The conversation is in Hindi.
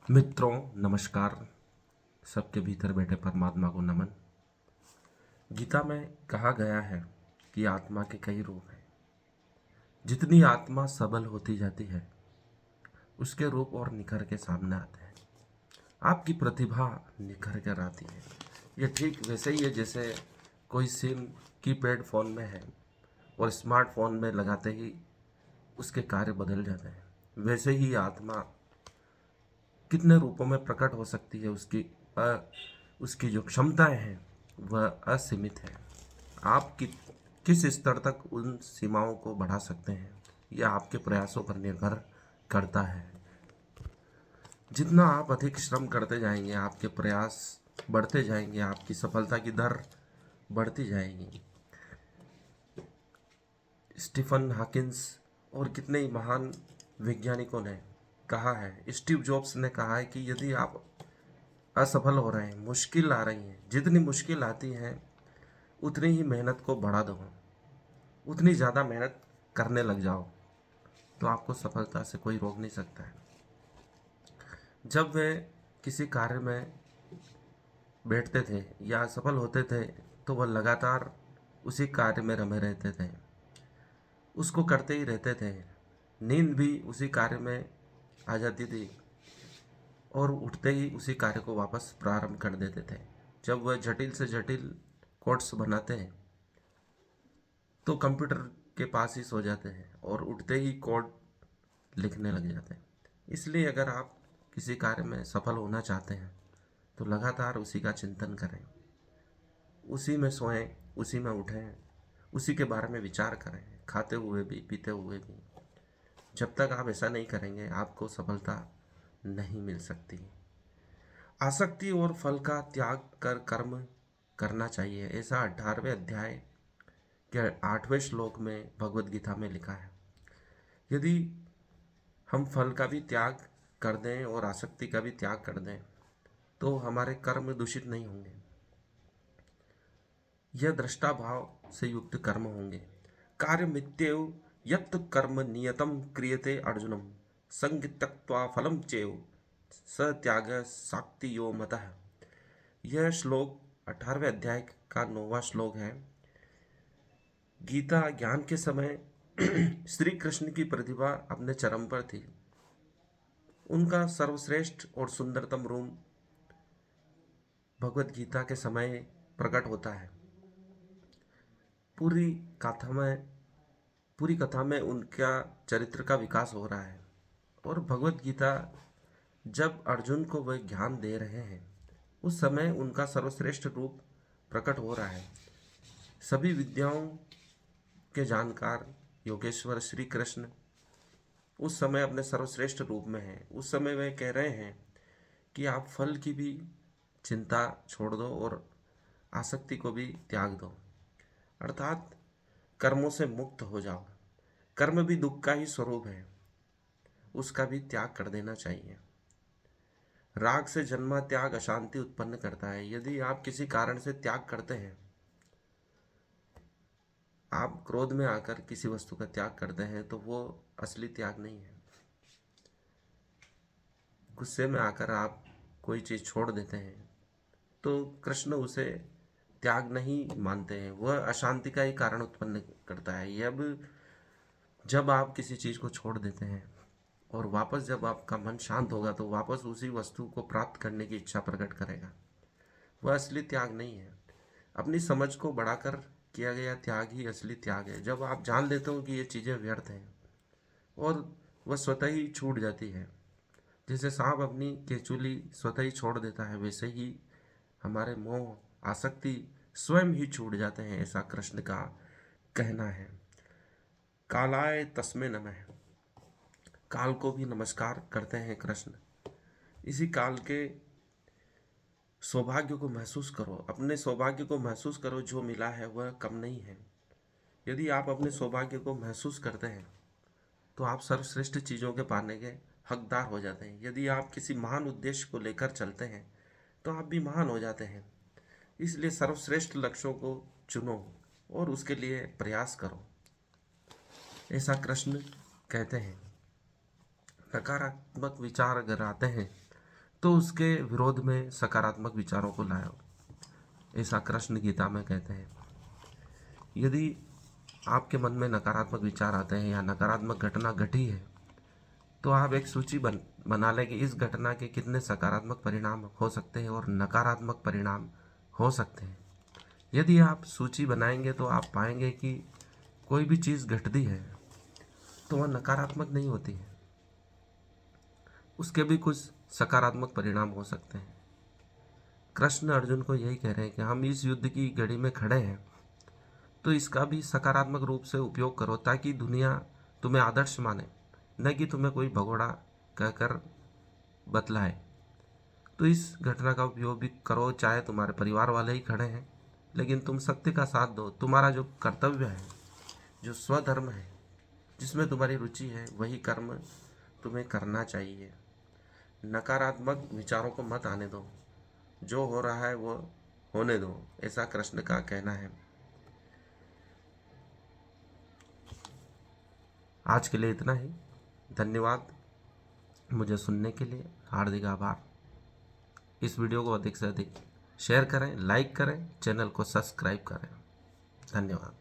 मित्रों नमस्कार। सबके भीतर बैठे परमात्मा को नमन। गीता में कहा गया है कि आत्मा के कई रूप हैं। जितनी आत्मा सबल होती जाती है उसके रूप और निखर के सामने आते हैं। आपकी प्रतिभा निखर कर आती है। ये ठीक वैसे ही है जैसे कोई सिम कीपैड फ़ोन में है और स्मार्टफोन में लगाते ही उसके कार्य बदल जाते हैं। वैसे ही आत्मा कितने रूपों में प्रकट हो सकती है। उसकी जो क्षमताएं हैं वह असीमित है। आप किस स्तर तक उन सीमाओं को बढ़ा सकते हैं यह आपके प्रयासों पर निर्भर करता है। जितना आप अधिक श्रम करते जाएंगे आपके प्रयास बढ़ते जाएंगे, आपकी सफलता की दर बढ़ती जाएगी। स्टीफन हॉकिंस और कितने ही महान वैज्ञानिकों ने कहा है, स्टीव जॉब्स ने कहा है कि यदि आप असफल हो रहे हैं, मुश्किल आ रही है, जितनी मुश्किल आती है उतनी ही मेहनत को बढ़ा दो, उतनी ज़्यादा मेहनत करने लग जाओ तो आपको सफलता से कोई रोक नहीं सकता है। जब वे किसी कार्य में बैठते थे या सफल होते थे तो वह लगातार उसी कार्य में रमे रहते थे, उसको करते ही रहते थे। नींद भी उसी कार्य में आ जाती थी और उठते ही उसी कार्य को वापस प्रारंभ कर देते थे। जब वह जटिल से जटिल कोड्स बनाते हैं तो कंप्यूटर के पास ही सो जाते हैं और उठते ही कोड लिखने लग जाते हैं। इसलिए अगर आप किसी कार्य में सफल होना चाहते हैं तो लगातार उसी का चिंतन करें, उसी में सोएं, उसी में उठें, उसी के बारे में विचार करें, खाते हुए भी पीते हुए भी। जब तक आप ऐसा नहीं करेंगे आपको सफलता नहीं मिल सकती। आसक्ति और फल का त्याग कर कर्म करना चाहिए, ऐसा 18वें अध्याय के 8वें श्लोक में भगवत गीता में लिखा है। यदि हम फल का भी त्याग कर दें और आसक्ति का भी त्याग कर दें तो हमारे कर्म दूषित नहीं होंगे। यह दृष्टा भाव से युक्त कर्म होंगे। कार्य मित्येव यत् कर्म नियतम क्रियते अर्जुनम संग त्यक्त्वा फलम चेव स त्याग साक्ति यो मतः। यह श्लोक 18वें अध्याय का 9वां श्लोक है। गीता ज्ञान के समय श्री कृष्ण की प्रतिभा अपने चरम पर थी। उनका सर्वश्रेष्ठ और सुंदरतम रूप भगवत गीता के समय प्रकट होता है। पूरी कथा में पूरी कथा में उनका चरित्र का विकास हो रहा है और भगवत गीता जब अर्जुन को वह ज्ञान दे रहे हैं उस समय उनका सर्वश्रेष्ठ रूप प्रकट हो रहा है। सभी विद्याओं के जानकार योगेश्वर श्री कृष्ण उस समय अपने सर्वश्रेष्ठ रूप में हैं। उस समय वे कह रहे हैं कि आप फल की भी चिंता छोड़ दो और आसक्ति को भी त्याग दो, अर्थात कर्मों से मुक्त हो जाओ। कर्म भी दुख का ही स्वरूप है, उसका भी त्याग कर देना चाहिए। राग से जन्मा त्याग अशांति उत्पन्न करता है। यदि आप किसी कारण से त्याग करते हैं, आप क्रोध में आकर किसी वस्तु का त्याग करते हैं तो वो असली त्याग नहीं है। गुस्से में आकर आप कोई चीज़ छोड़ देते हैं तो कृष्ण उसे त्याग नहीं मानते हैं, वह अशांति का ही कारण उत्पन्न करता है। जब आप किसी चीज़ को छोड़ देते हैं और वापस जब आपका मन शांत होगा तो वापस उसी वस्तु को प्राप्त करने की इच्छा प्रकट करेगा, वह असली त्याग नहीं है। अपनी समझ को बढ़ाकर किया गया त्याग ही असली त्याग है। जब आप जान लेते हो कि ये चीज़ें व्यर्थ हैं और वह स्वतः ही छूट जाती है, जैसे सांप अपनी केचुली स्वतः ही छोड़ देता है, वैसे ही हमारे मोह आसक्ति स्वयं ही छूट जाते हैं, ऐसा कृष्ण का कहना है। कालाय तस्मै नमः। काल को भी नमस्कार करते हैं कृष्ण। इसी काल के सौभाग्य को महसूस करो, अपने सौभाग्य को महसूस करो। जो मिला है वह कम नहीं है। यदि आप अपने सौभाग्य को महसूस करते हैं तो आप सर्वश्रेष्ठ चीज़ों के पाने के हकदार हो जाते हैं। यदि आप किसी महान उद्देश्य को लेकर चलते हैं तो आप भी महान हो जाते हैं। इसलिए सर्वश्रेष्ठ लक्ष्यों को चुनो और उसके लिए प्रयास करो, ऐसा कृष्ण कहते हैं। नकारात्मक विचार अगर आते हैं तो उसके विरोध में सकारात्मक विचारों को लाओ, ऐसा कृष्ण गीता में कहते हैं। यदि आपके मन में नकारात्मक विचार आते हैं या नकारात्मक घटना घटी है, तो आप एक सूची बना लें कि इस घटना के कितने सकारात्मक परिणाम हो सकते हैं और नकारात्मक परिणाम हो सकते हैं। यदि आप सूची बनाएंगे तो आप पाएंगे कि कोई भी चीज़ घटती है तो वह नकारात्मक नहीं होती है, उसके भी कुछ सकारात्मक परिणाम हो सकते हैं। कृष्ण अर्जुन को यही कह रहे हैं कि हम इस युद्ध की घड़ी में खड़े हैं, तो इसका भी सकारात्मक रूप से उपयोग करो ताकि दुनिया तुम्हें आदर्श माने, न कि तुम्हें कोई भगोड़ा कहकर बतलाए। तो इस घटना का उपयोग भी करो, चाहे तुम्हारे परिवार वाले ही खड़े हैं, लेकिन तुम सत्य का साथ दो। तुम्हारा जो कर्तव्य है, जो स्वधर्म है, जिसमें तुम्हारी रुचि है, वही कर्म तुम्हें करना चाहिए। नकारात्मक विचारों को मत आने दो, जो हो रहा है वो होने दो, ऐसा कृष्ण का कहना है। आज के लिए इतना ही। धन्यवाद मुझे सुनने के लिए, हार्दिक आभार। इस वीडियो को अधिक से अधिक शेयर करें, लाइक करें, चैनल को सब्सक्राइब करें। धन्यवाद।